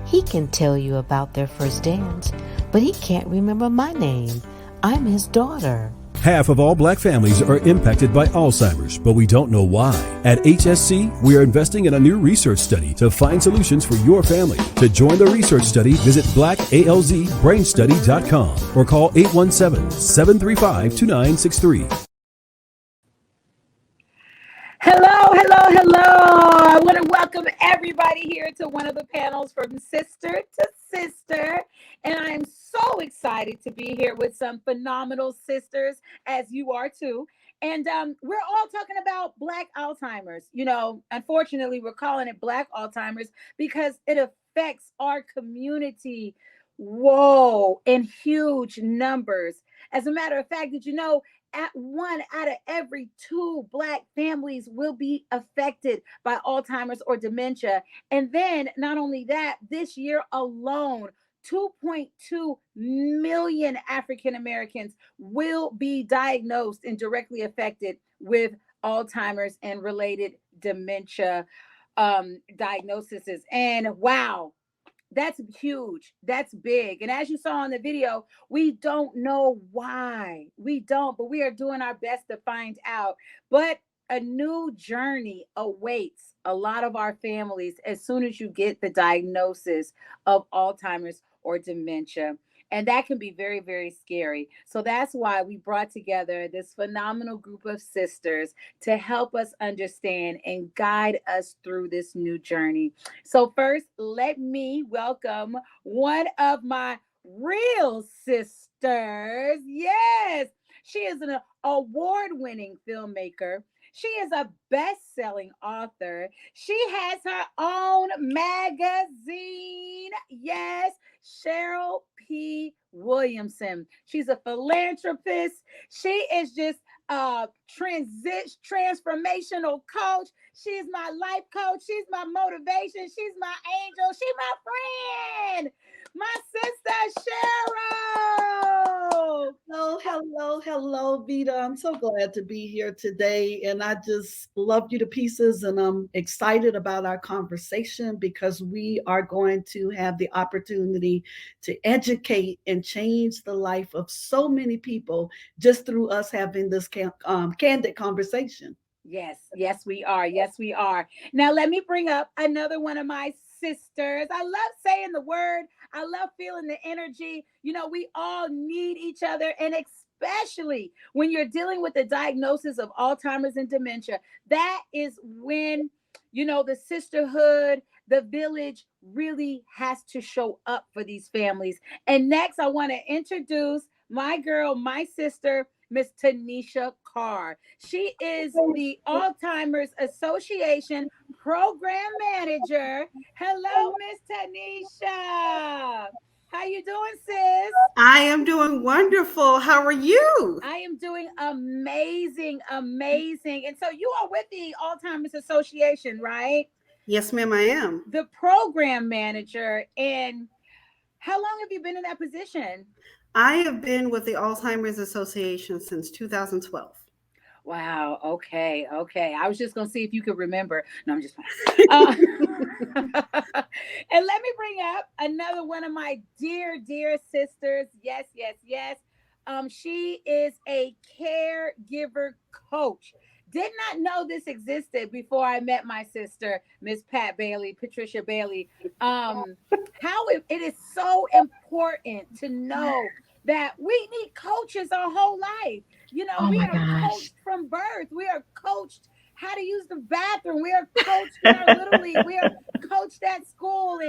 He can tell you about their first dance, but he can't remember my name. I'm his daughter. Half of all black families are impacted by Alzheimer's, but we don't know why. At HSC, we are investing in a new research study to find solutions for your family. To join the research study, visit blackalzbrainstudy.com or call 817-735-2963. Hello, hello, hello. I want to welcome everybody here to one of the panels from Sister to Sister. And I'm so excited to be here with some phenomenal sisters, as you are too. And we're all talking about Black Alzheimer's. You know, unfortunately, we're calling it Black Alzheimer's because it affects our community. Whoa, in huge numbers. As a matter of fact, did you know at 1 out of every 2 Black families will be affected by Alzheimer's or dementia? And then not only that, this year alone, 2.2 million African Americans will be diagnosed and directly affected with Alzheimer's and related dementia diagnoses. And wow, that's huge. That's big. And as you saw in the video, we don't know why. We don't, but we are doing our best to find out. But a new journey awaits a lot of our families as soon as you get the diagnosis of Alzheimer's or dementia. And that can be very, very scary. So that's why we brought together this phenomenal group of sisters to help us understand and guide us through this new journey. So first, let me welcome one of my real sisters. Yes, she is an award-winning filmmaker. She is a best-selling author. She has her own magazine. Yes, Cheryl P Williamson. She's a philanthropist. She is just a transformational coach. She's my life coach. She's my motivation. She's my angel. She's my friend. My sister Cheryl. Hello, Vita. I'm so glad to be here today. And I just love you to pieces. And I'm excited about our conversation because we are going to have the opportunity to educate and change the life of so many people just through us having this candid conversation. Yes, we are. Yes, we are. Now, let me bring up another one of my sisters. I love saying the word. I love feeling the energy. You know, we all need each other, and especially when you're dealing with the diagnosis of Alzheimer's and dementia, that is when, you know, the sisterhood, the village really has to show up for these families. And next, I want to introduce my girl, my sister, Miss Tanisha Carr. She is the Alzheimer's Association program manager. Hello, Miss Tanisha. How you doing, sis? I am doing wonderful. How are you? I am doing amazing, amazing. And so you are with the Alzheimer's Association, right? Yes, ma'am, I am. The program manager. And how long have you been in that position? I have been with the Alzheimer's Association since 2012. Wow. Okay. I was just gonna see if you could remember. No, I'm just. And let me bring up another one of my dear, dear sisters. Yes. She is a caregiver coach. Did not know this existed before I met my sister, Miss Patricia Bailey. How it is so important to know that we need coaches our whole life. You know, Oh we my are gosh. coached from birth. We are coached how to use the bathroom. We are coached in our little league. We are coached at school.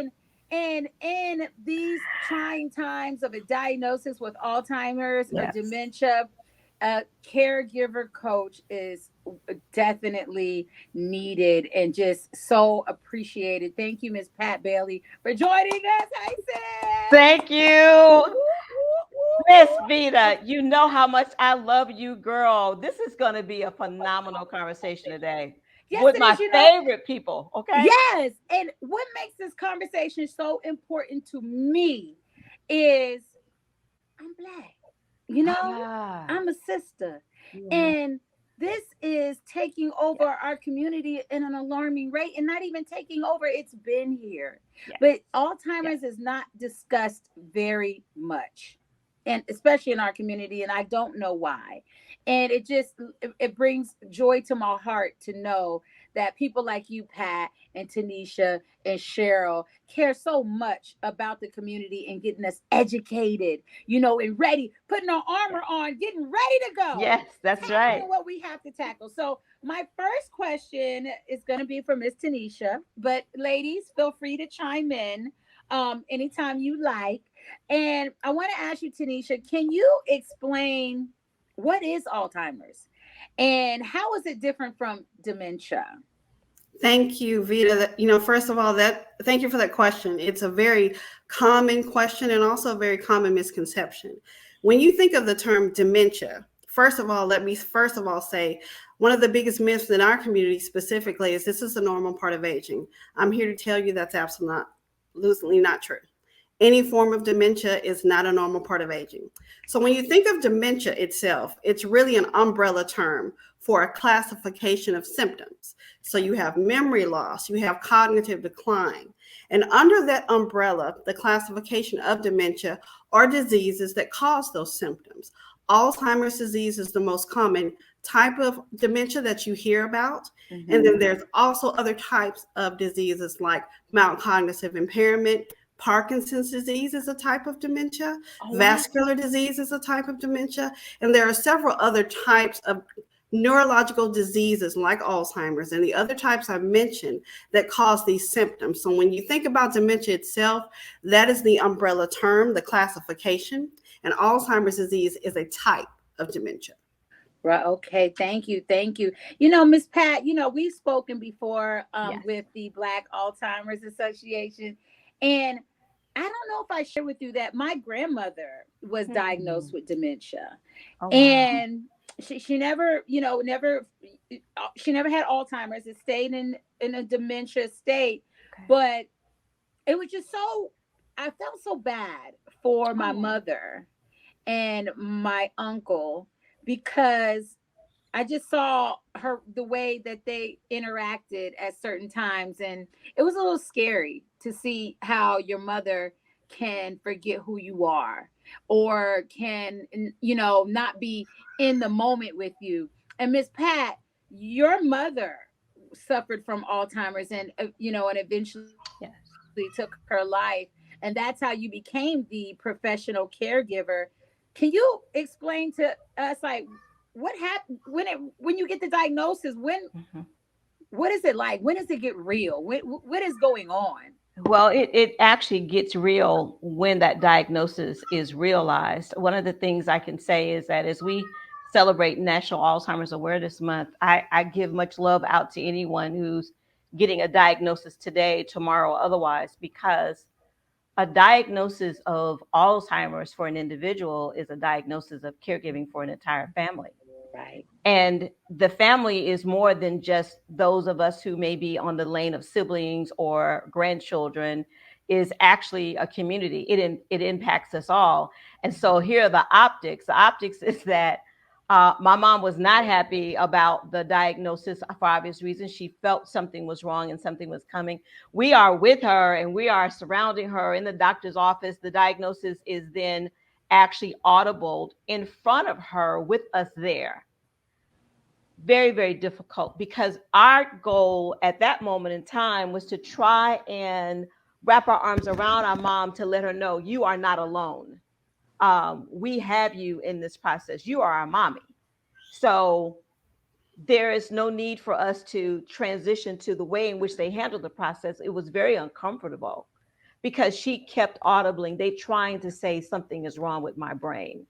And in these trying times of a diagnosis with Alzheimer's or Yes. dementia, a caregiver coach is definitely needed and just so appreciated. Thank you, Miss Pat Bailey, for joining us. Hi, sis. Thank you, Miss Vita. You know how much I love you, girl. This is going to be a phenomenal conversation today Yes, with it my is. You know, favorite people. Okay. yes. And what makes this conversation so important to me is I'm Black. You know, Ah, I'm a sister. Yeah. And this is taking over our community in an alarming rate, and not even taking over, it's been here. Yes. But Alzheimer's is not discussed very much, and especially in our community, and I don't know why. And it brings joy to my heart to know that people like you, Pat, and Tanisha and Cheryl care so much about the community and getting us educated, and ready, putting our armor on, getting ready to go. Yes, that's tackling right. what we have to tackle. So my first question is going to be for Miss Tanisha, but ladies, feel free to chime in anytime you like. And I want to ask you, Tanisha, can you explain what is Alzheimer's and how is it different from dementia? Thank you, Vita. First of all, thank you for that question. It's a very common question and also a very common misconception. When you think of the term dementia, let me say one of the biggest myths in our community specifically is this is the normal part of aging. I'm here to tell you that's absolutely not true. Any form of dementia is not a normal part of aging. So when you think of dementia itself, it's really an umbrella term for a classification of symptoms. So you have memory loss, you have cognitive decline. And under that umbrella, the classification of dementia are diseases that cause those symptoms. Alzheimer's disease is the most common type of dementia that you hear about. Mm-hmm. And then there's also other types of diseases like mild cognitive impairment. Parkinson's disease is a type of dementia. Vascular disease is a type of dementia. And there are several other types of neurological diseases like Alzheimer's and the other types I've mentioned that cause these symptoms. So when you think about dementia itself, that is the umbrella term, the classification, and Alzheimer's disease is a type of dementia. Right. Okay. Thank you. Miss Pat, we've spoken before Yes. with the Black Alzheimer's Association, and I don't know if I shared with you that my grandmother was diagnosed with dementia. Oh, wow. And she never, she never had Alzheimer's. It stayed in a dementia state. Okay. But it was just I felt so bad for my mother and my uncle because I just saw the way that they interacted at certain times. And it was a little scary to see how your mother can forget who you are or can, not be in the moment with you. And Miss Pat, your mother suffered from Alzheimer's and eventually took her life. And that's how you became the professional caregiver. Can you explain to us, like, what happened when you get the diagnosis? What is it like? When does it get real? What is going on? Well, it actually gets real when that diagnosis is realized. One of the things I can say is that as we celebrate National Alzheimer's Awareness Month, I give much love out to anyone who's getting a diagnosis today, tomorrow, otherwise, because a diagnosis of Alzheimer's for an individual is a diagnosis of caregiving for an entire family. Right. And the family is more than just those of us who may be on the lane of siblings or grandchildren, is actually a community. It impacts us all. And so here are the optics. The optics is that my mom was not happy about the diagnosis for obvious reasons. She felt something was wrong and something was coming. We are with her and we are surrounding her in the doctor's office. The diagnosis is then actually audible in front of her with us there. Very, very difficult because our goal at that moment in time was to try and wrap our arms around our mom to let her know you are not alone. We have you in this process. You are our mommy. So there is no need for us to transition to the way in which they handled the process. It was very uncomfortable because she kept audibly, they trying to say something is wrong with my brain.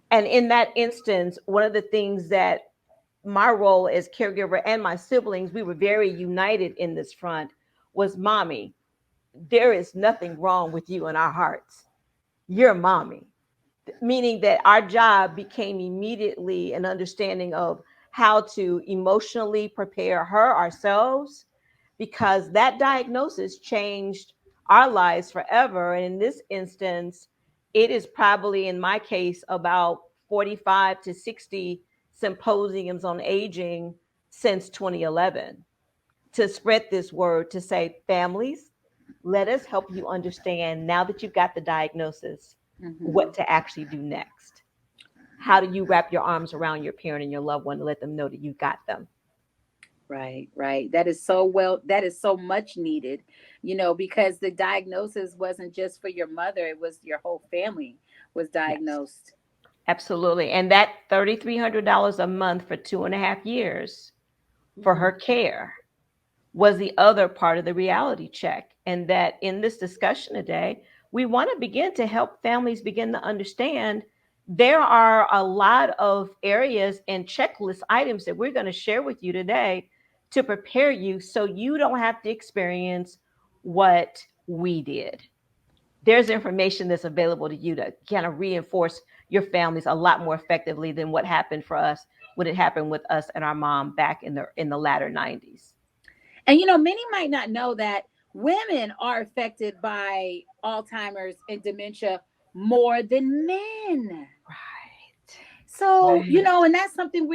And in that instance, one of the things that my role as caregiver and my siblings, we were very united in this front, was mommy, there is nothing wrong with you in our hearts. You're mommy. Meaning that our job became immediately an understanding of how to emotionally prepare her ourselves, because that diagnosis changed our lives forever. And in this instance, it is probably, in my case, about 45 to 60 symposiums on aging since 2011 to spread this word, to say, families, let us help you understand, now that you've got the diagnosis, what to actually do next. How do you wrap your arms around your parent and your loved one to let them know that you got them? Right, right. That is so much needed, because the diagnosis wasn't just for your mother, it was your whole family was diagnosed. Yes, absolutely. And that $3,300 a month for 2.5 years for her care was the other part of the reality check. And that in this discussion today, we want to begin to help families begin to understand there are a lot of areas and checklist items that we're going to share with you today to prepare you so you don't have to experience what we did. There's information that's available to you to kind of reinforce your families a lot more effectively than what happened for us when it happened with us and our mom back in the latter 90s. And many might not know that women are affected by Alzheimer's and dementia more than men. Right. So, Right. And that's something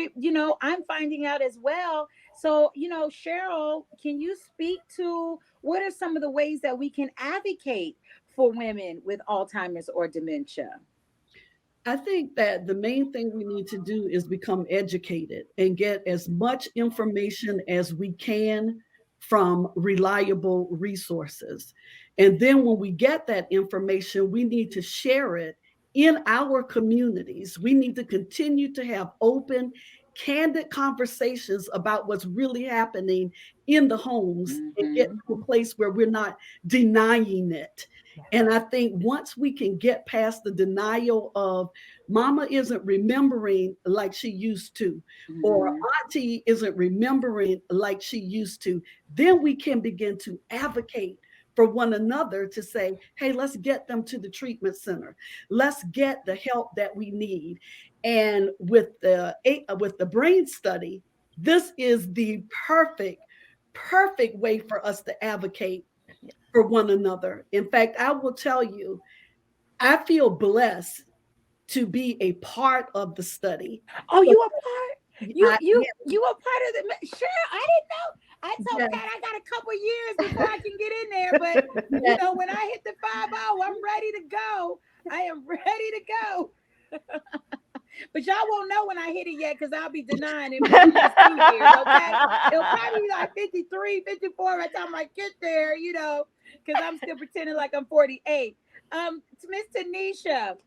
I'm finding out as well. So, Cheryl, can you speak to what are some of the ways that we can advocate for women with Alzheimer's or dementia? I think that the main thing we need to do is become educated and get as much information as we can from reliable resources. And then when we get that information, we need to share it in our communities. We need to continue to have open, candid conversations about what's really happening in the homes and get to a place where we're not denying it. And I think once we can get past the denial of mama isn't remembering like she used to, or auntie isn't remembering like she used to, then we can begin to advocate for one another to say, hey, let's get them to the treatment center. Let's get the help that we need. And with the brain study, this is the perfect way for us to advocate for one another. In fact, I will tell you, I feel blessed to be a part of the study. Oh, you a part? You a part of the? Sure, I didn't know. I told Pat I got a couple years before I can get in there, but when I hit the 50, I'm ready to go. I am ready to go. But y'all won't know when I hit it yet because I'll be denying it for the next 2 years, okay? It'll probably be like 53, 54 by the time I get there, because I'm still pretending like I'm 48. Miss Tanisha,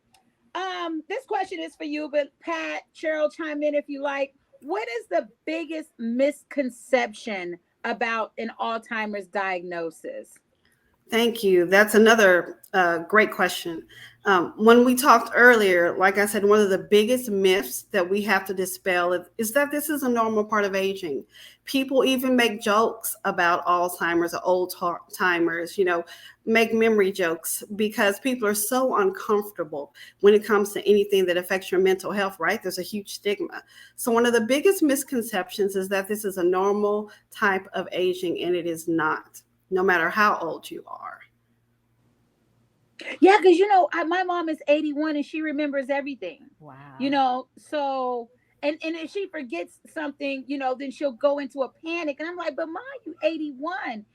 this question is for you, but Pat, Cheryl, chime in if you like. What is the biggest misconception about an Alzheimer's diagnosis? Thank you. That's another great question. When we talked earlier, like I said, one of the biggest myths that we have to dispel is that this is a normal part of aging. People even make jokes about Alzheimer's or old timers, make memory jokes because people are so uncomfortable when it comes to anything that affects your mental health, right? There's a huge stigma. So one of the biggest misconceptions is that this is a normal type of aging, and it is not, no matter how old you are. Yeah, because my mom is 81 and she remembers everything. Wow. So and if she forgets something, then she'll go into a panic. And I'm like, but Mom, you 81.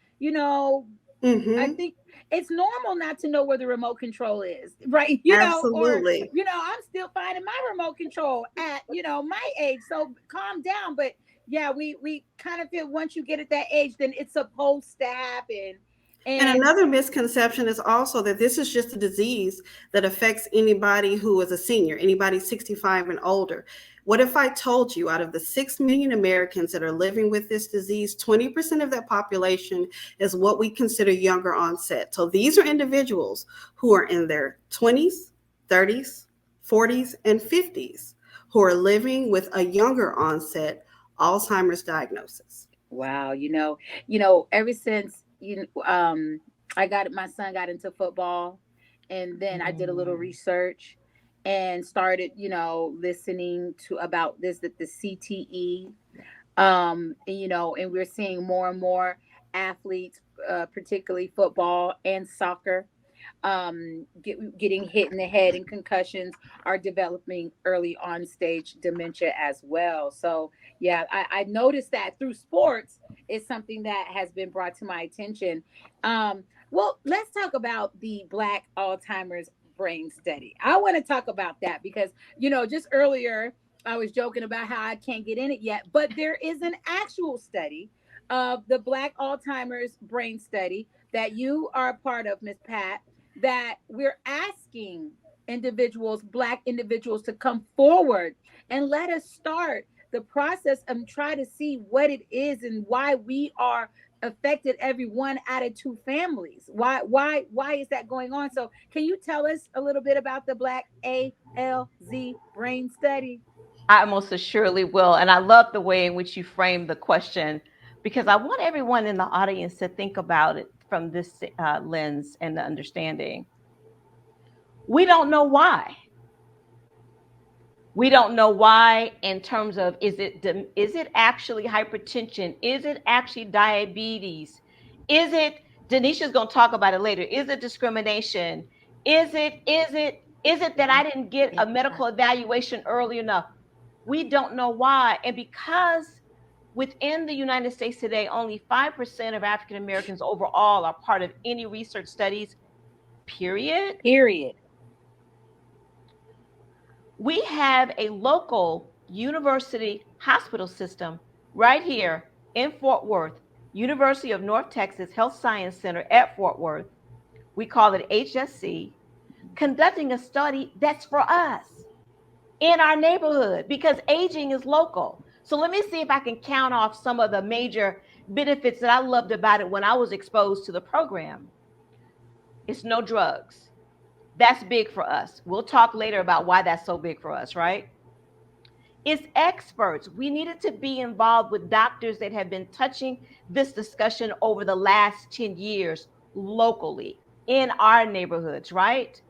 I think it's normal not to know where the remote control is, right? Absolutely. Or I'm still finding my remote control at my age. So calm down. But yeah, we kind of feel once you get at that age, then it's supposed to happen. And another misconception is also that this is just a disease that affects anybody who is a senior, anybody 65 and older. What if I told you out of the 6 million Americans that are living with this disease, 20% of that population is what we consider younger onset. So these are individuals who are in their 20s, 30s, 40s, and 50s who are living with a younger onset Alzheimer's diagnosis. Wow. Ever since my son got into football, and then I did a little research and started, listening to about the CTE, and we're seeing more and more athletes, particularly football and soccer, getting hit in the head and concussions are developing early on stage dementia as well. So yeah, I noticed that through sports is something that has been brought to my attention. Well, let's talk about the Black Alzheimer's brain study. I want to talk about that because, just earlier I was joking about how I can't get in it yet, but there is an actual study of the Black Alzheimer's brain study that you are a part of, Miss Pat, that we're asking individuals, Black individuals, to come forward and let us start the process and try to see what it is and why we are affected every 1 out of 2 families. Why is that going on? So can you tell us a little bit about the Black ALZ brain study? I most assuredly will. And I love the way in which you framed the question, because I want everyone in the audience to think about it from this lens and the understanding. We don't know why. We don't know why in terms of, is it actually hypertension? Is it actually diabetes? Is it, Denisha's going to talk about it later. Is it discrimination? Is it that I didn't get a medical evaluation early enough? We don't know why. And because within the United States today, only 5% of African Americans overall are part of any research studies, period. We have a local university hospital system right here in Fort Worth, University of North Texas Health Science Center at Fort Worth. We call it HSC, conducting a study that's for us in our neighborhood because aging is local. So let me see if I can count off some of the major benefits that I loved about it when I was exposed to the program. It's no drugs. That's big for us. We'll talk later about why that's so big for us, right? It's experts. We needed to be involved with doctors that have been touching this discussion over the last 10 years locally in our neighborhoods, right?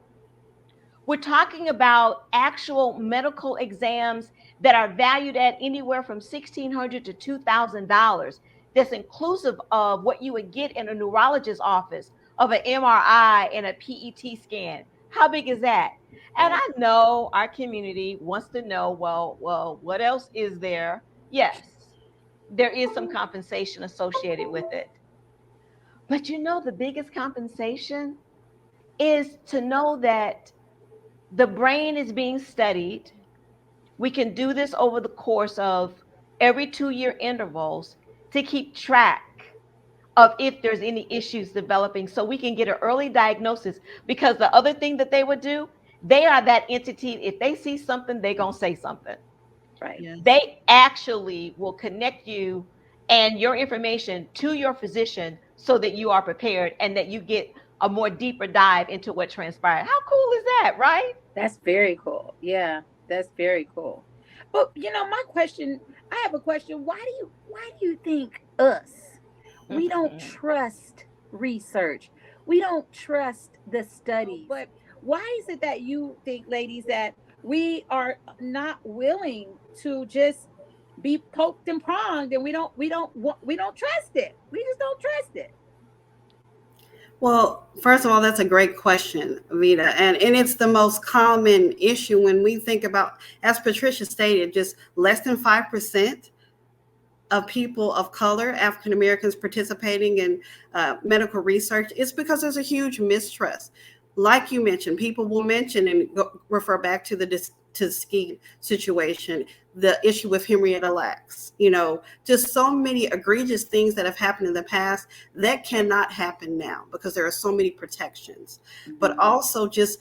We're talking about actual medical exams that are valued at anywhere from $1,600 to $2,000. That's inclusive of what you would get in a neurologist's office of an MRI and a PET scan. How big is that? And I know our community wants to know, well, what else is there? Yes, there is some compensation associated with it. But the biggest compensation is to know that the brain is being studied. We can do this over the course of every 2-year intervals to keep track of if there's any issues developing so we can get an early diagnosis. Because the other thing that they would do, they are that entity. If they see something, they're going to say something. Right. Yes. They actually will connect you and your information to your physician so that you are prepared and that you get a more deeper dive into what transpired. How cool is that, right? That's very cool. Yeah, that's very cool. But I have a question. Why do you think we don't trust research? We don't trust the studies. But why is it that you think, ladies, that we are not willing to just be poked and pronged, and we don't trust it? We just don't trust it. Well, first of all, that's a great question, Vita. And it's the most common issue when we think about, as Patricia stated, just less than 5% of people of color, African Americans, participating in medical research. It's because there's a huge mistrust. Like you mentioned, people will mention and refer back to the Tuskegee situation, the issue with Henrietta Lacks, just so many egregious things that have happened in the past that cannot happen now because there are so many protections. Mm-hmm. But also just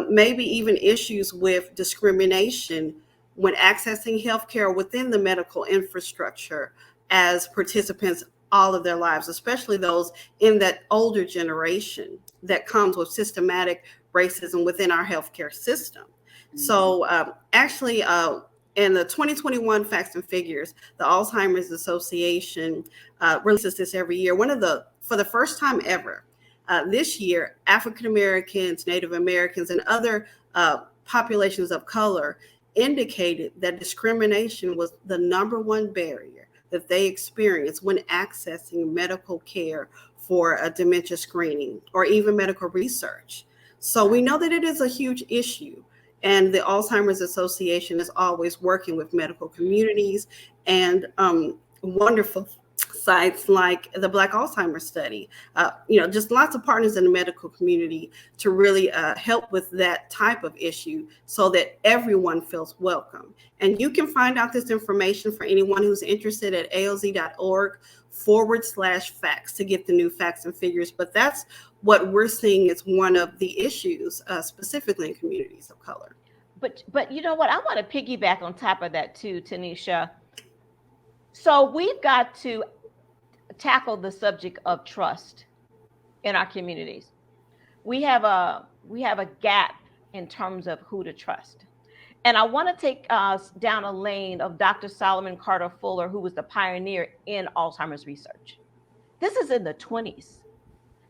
maybe even issues with discrimination when accessing healthcare within the medical infrastructure as participants all of their lives, especially those in that older generation that comes with systematic racism within our healthcare system. Mm-hmm. So actually, in the 2021 Facts and Figures, the Alzheimer's Association releases this every year. For the first time ever, this year, African Americans, Native Americans, and other populations of color indicated that discrimination was the number one barrier that they experience when accessing medical care for a dementia screening or even medical research. So we know that it is a huge issue. And the Alzheimer's Association is always working with medical communities and wonderful sites like the Black Alzheimer's Study, just lots of partners in the medical community to really help with that type of issue so that everyone feels welcome. And you can find out this information for anyone who's interested at alz.org/facts to get the new facts and figures. But that's what we're seeing as one of the issues, specifically in communities of color. But you know what? I want to piggyback on top of that too, Tanisha. So we've got to tackle the subject of trust in our communities. We have a gap in terms of who to trust. And I want to take us down a lane of Dr. Solomon Carter Fuller, who was the pioneer in Alzheimer's research. This is in the 20s.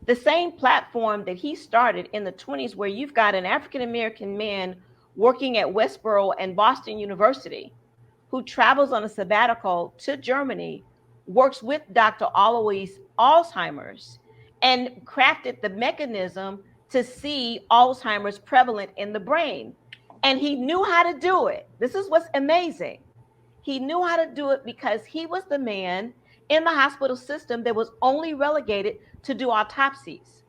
The same platform that he started in the 20s, where you've got an African-American man working at Westboro and Boston University who travels on a sabbatical to Germany, works with Dr. Alois Alzheimer's, and crafted the mechanism to see Alzheimer's prevalent in the brain. And he knew how to do it. This is what's amazing. He knew how to do it because he was the man in the hospital system that was only relegated to do autopsies.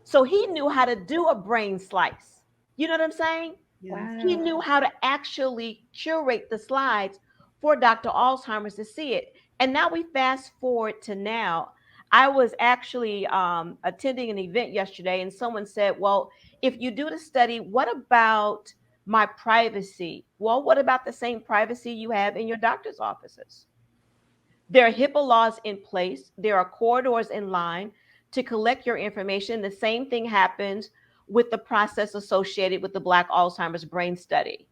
So he knew how to do a brain slice. You know what I'm saying? Wow. He knew how to actually curate the slides for Dr. Alzheimer's to see it. And now we fast forward to now. I was actually attending an event yesterday, and someone said, well, if you do the study, what about my privacy? Well, what about the same privacy you have in your doctor's offices? There are HIPAA laws in place. There are corridors in line to collect your information. The same thing happens with the process associated with the Black Alzheimer's brain study.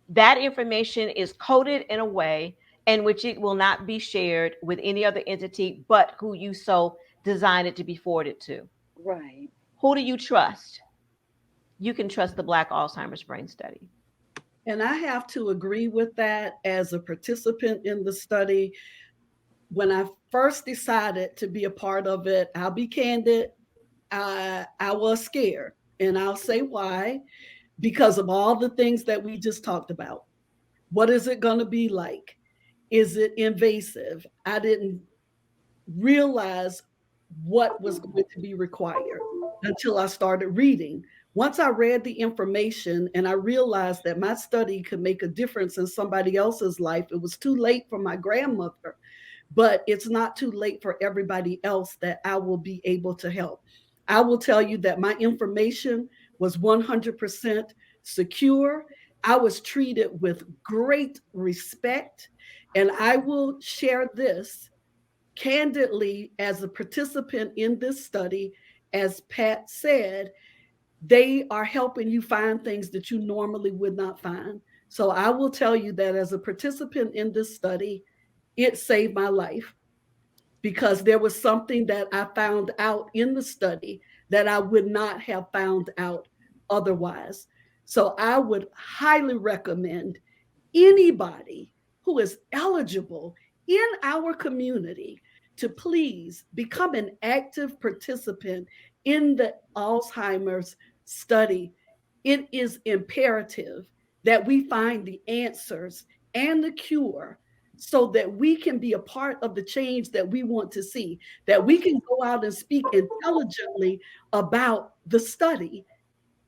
That information is coded in a way in which it will not be shared with any other entity but who you so design it to be forwarded to. Right. Who do you trust? You can trust the Black Alzheimer's brain study. And I have to agree with that as a participant in the study. When I first decided to be a part of it, I'll be candid, I was scared. And I'll say why. Because of all the things that we just talked about. What is it going to be like? Is it invasive? I didn't realize what was going to be required until I started reading. Once I read the information and I realized that my study could make a difference in somebody else's life, it was too late for my grandmother, but it's not too late for everybody else that I will be able to help. I will tell you that my information was 100% secure. I was treated with great respect. And I will share this candidly as a participant in this study. As Pat said, they are helping you find things that you normally would not find. So I will tell you that as a participant in this study, it saved my life because there was something that I found out in the study that I would not have found out otherwise. So I would highly recommend anybody who is eligible in our community to please become an active participant in the Alzheimer's study. It is imperative that we find the answers and the cure so that we can be a part of the change that we want to see, that we can go out and speak intelligently about the study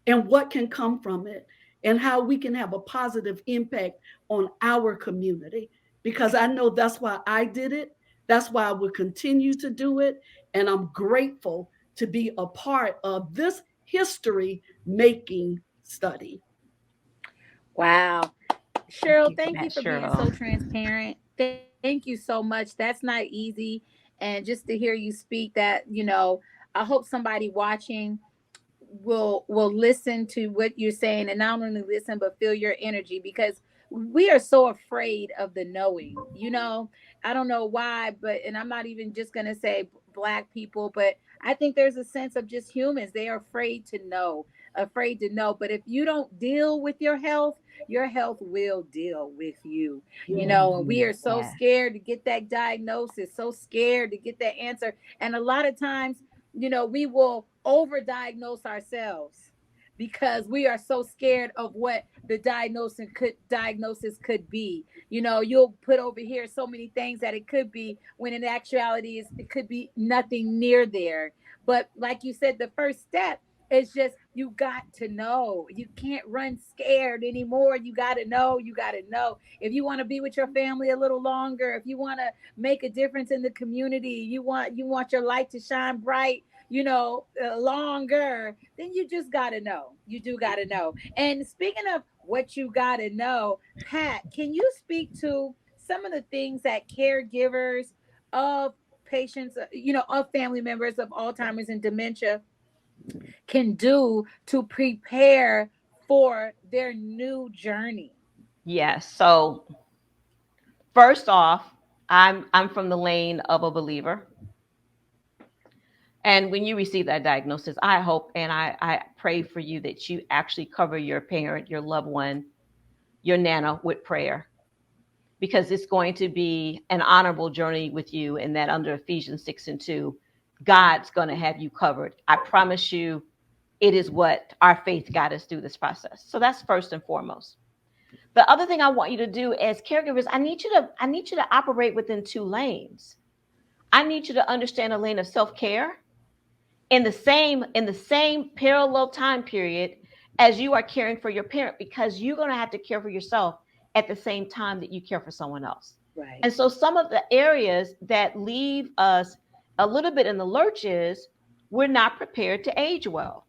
and what can come from it and how we can have a positive impact on our community. Because I know that's why I did it. That's why I will continue to do it. And I'm grateful to be a part of this history-making study. Wow. Cheryl, thank you that, for being Cheryl. so transparent. Thank you so much. That's not easy. And just to hear you speak that, I hope somebody watching will listen to what you're saying, and not only listen, but feel your energy, because we are so afraid of the knowing. I don't know why, and I'm not even just going to say Black people, but I think there's a sense of just humans. They are afraid to know, afraid to know. But if you don't deal with your health will deal with you, you Yeah. know, and we are so Yeah. scared to get that diagnosis, so scared to get that answer. And a lot of times, you know, we will overdiagnose ourselves because we are so scared of what the diagnosis could be. You know, you'll put over here so many things that it could be, when in actuality it could be nothing near there. But like you said, the first step is just, you got to know. You can't run scared anymore. You got to know. You got to know. If you want to be with your family a little longer, if you want to make a difference in the community, you want your light to shine bright, you know, longer, then you just got to know. You do got to know. And speaking of what you got to know, Pat, can you speak to some of the things that caregivers of patients, you know, of family members of Alzheimer's and dementia can do to prepare for their new journey? Yes. So first off, I'm from the lane of a believer. And when you receive that diagnosis, I hope and I pray for you that you actually cover your parent, your loved one, your nana with prayer, because it's going to be an honorable journey with you. And that under Ephesians 6:2, God's going to have you covered. I promise you, it is what our faith got us through this process. So that's first and foremost. The other thing I want you to do as caregivers, I need you to operate within two lanes. I need you to understand a lane of self-care in the same parallel time period as you are caring for your parent, because you're going to have to care for yourself at the same time that you care for someone else. Right. And so some of the areas that leave us a little bit in the lurch is we're not prepared to age well.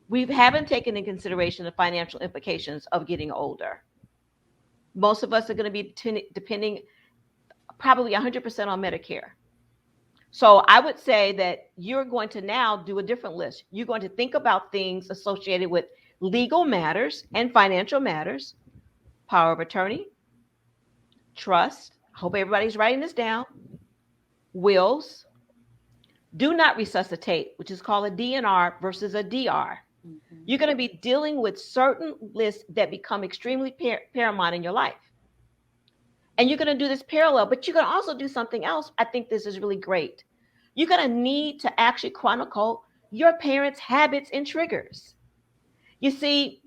We haven't taken in consideration the financial implications of getting older. Most of us are going to be depending probably 100% on Medicare. So I would say that you're going to now do a different list. You're going to think about things associated with legal matters and financial matters, power of attorney, trust. I hope everybody's writing this down. Wills. Do not resuscitate, which is called a DNR versus a DR. Mhm. You're going to be dealing with certain lists that become extremely paramount in your life. And you're going to do this parallel, but you're going to also do something else. I think this is really great. You're going to need to actually chronicle your parents' habits and triggers. You see,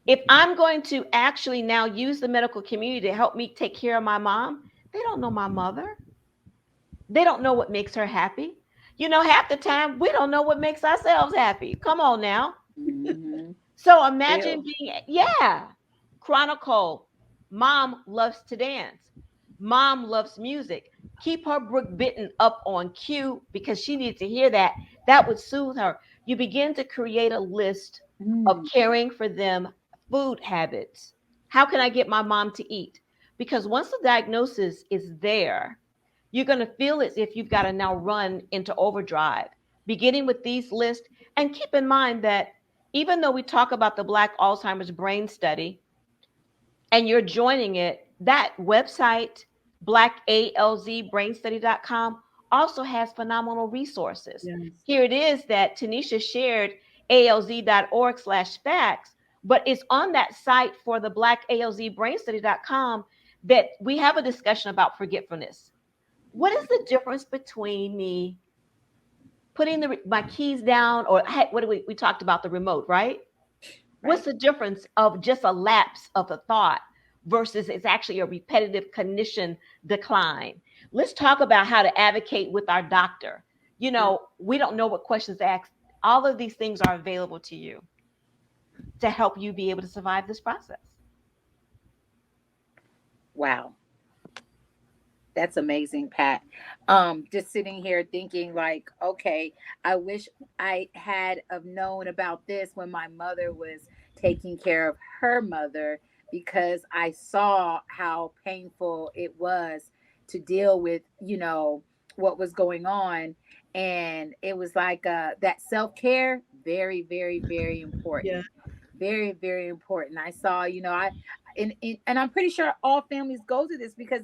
if I'm going to actually now use the medical community to help me take care of my mom, they don't know my mother. They don't know what makes her happy. You know, half the time we don't know what makes ourselves happy. Come on now. Mhm. So imagine Real. being, yeah, chronicle. Mom loves to dance. Mom loves music. Keep her Brooke Benton up on cue because she needs to hear that. That would soothe her. You begin to create a list of Mm. caring for them food habits. How can I get my mom to eat? Because once the diagnosis is there, you're going to feel as if you've got to now run into overdrive, beginning with these lists. And keep in mind that even though we talk about the Black Alzheimer's brain study and you're joining it, that website, blackalzbrainstudy.com, also has phenomenal resources. Yes. Here it is that Tanisha shared, alz.org/facts, but it's on that site for the blackalzbrainstudy.com that we have a discussion about forgetfulness. What is the difference between me putting my keys down, or what do we talked about the remote, right? What's Right. the difference of just a lapse of a thought versus it's actually a repetitive cognition decline? Let's talk about how to advocate with our doctor. You know, we don't know what questions to ask. All of these things are available to you to help you be able to survive this process. Wow. That's amazing, Pat. Just sitting here thinking like, okay, I wish I had have known about this when my mother was taking care of her mother, because I saw how painful it was to deal with, you know, what was going on. And it was like that self-care, very, very, very Yeah. important. Very, very important. I saw, you know, and I'm pretty sure all families go through this, because,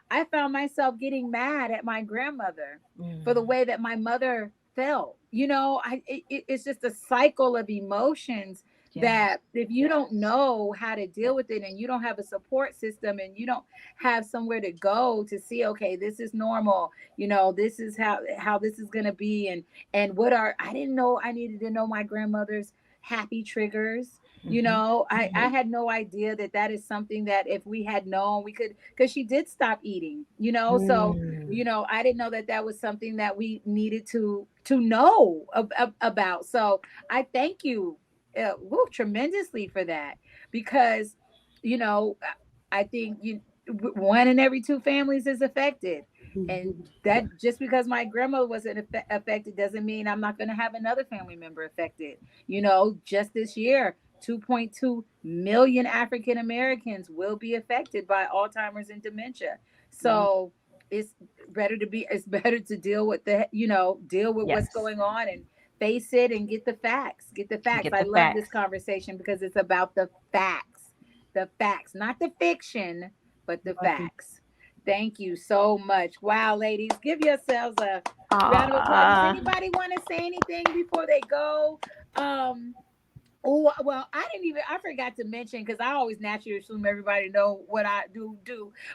I found myself getting mad at my grandmother for the way that my mother felt. It's just a cycle of emotions that if you don't know how to deal with it, and you don't have a support system, and you don't have somewhere to go to see, okay, this is normal, this is how this is going to be. And I didn't know I needed to know my grandmother's happy triggers. I had no idea that is something that if we had known, we could, because she did stop eating, so, I didn't know that was something that we needed to know about. So I thank you tremendously for that, because, I think one in every two families is affected. And that just because my grandmother wasn't affected doesn't mean I'm not going to have another family member affected. Just this year, 2.2 million African Americans will be affected by Alzheimer's and dementia. So it's better to deal with what's going on, and face it, and get the facts. I love this conversation because it's about the facts, not the fiction, but the facts. Thank you so much. Wow, ladies, give yourselves a round of applause. Does anybody want to say anything before they go? Well, I forgot to mention, because I always naturally assume everybody know what I do.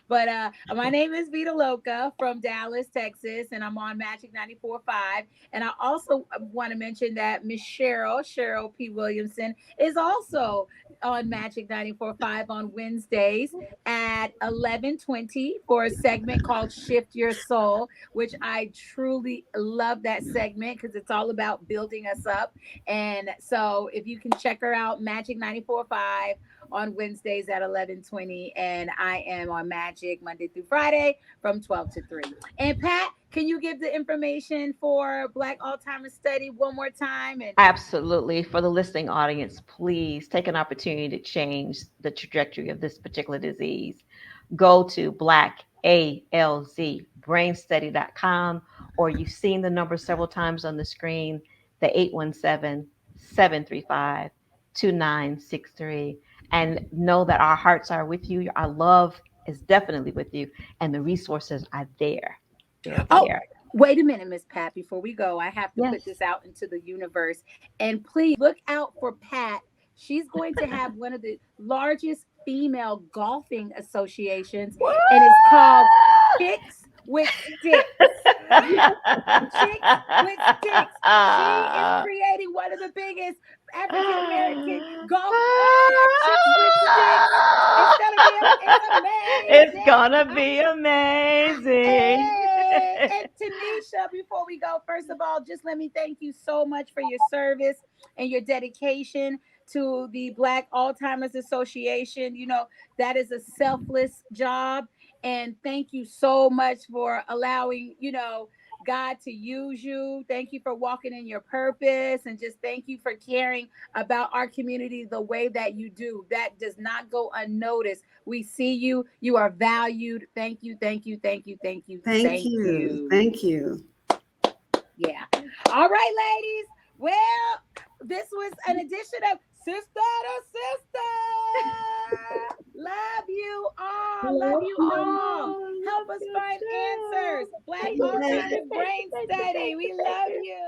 But my name is Vita Loca from Dallas, Texas, and I'm on Magic 94.5. And I also want to mention that Miss Cheryl P Williamson, is also on Magic 94.5 on Wednesdays at 11:20 for a segment called Shift Your Soul, which I truly love that segment, because it's all about building us up. And so if you can check her out, Magic 94.5 on Wednesdays at 11:20, and I am on Magic Monday through Friday from 12 to 3. And Pat, can you give the information for Black Alzheimer's Study one more time? Absolutely. For the listening audience, please take an opportunity to change the trajectory of this particular disease. Go to blackalzbrainstudy.com, or you've seen the number several times on the screen, the 817-735-2963. And know that our hearts are with you. Our love is definitely with you, and the resources are there. Wait a minute, Miss Pat, before we go, I have to put this out into the universe. And please look out for Pat. She's going to have one of the largest female golfing associations, and it's called Chicks with Sticks. Chicks with Sticks. She is creating one of the biggest African American golf Chicks with Sticks. It's gonna be amazing. And Tanisha, before we go, first of all, just let me thank you so much for your service and your dedication to the Black Alzheimer's Association. That is a selfless job. And thank you so much for allowing, God to use you. Thank you for walking in your purpose, and just thank you for caring about our community the way that you do. That does not go unnoticed. We see you. You are valued. Thank you. Thank you. Thank you. Thank you. Thank you. Thank you. Yeah. All right, ladies. Well, this was an edition of Sister to Sister. Love you all. Love you all. Help us find answers. Black Alzheimer's Brain Study. We love you.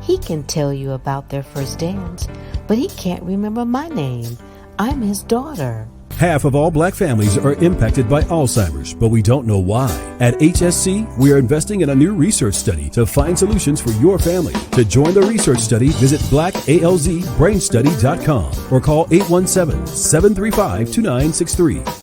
He can tell you about their first dance, but he can't remember my name. I'm his daughter. Half of all Black families are impacted by Alzheimer's, but we don't know why. At HSC, we are investing in a new research study to find solutions for your family. To join the research study, visit blackalzbrainstudy.com or call 817-735-2963.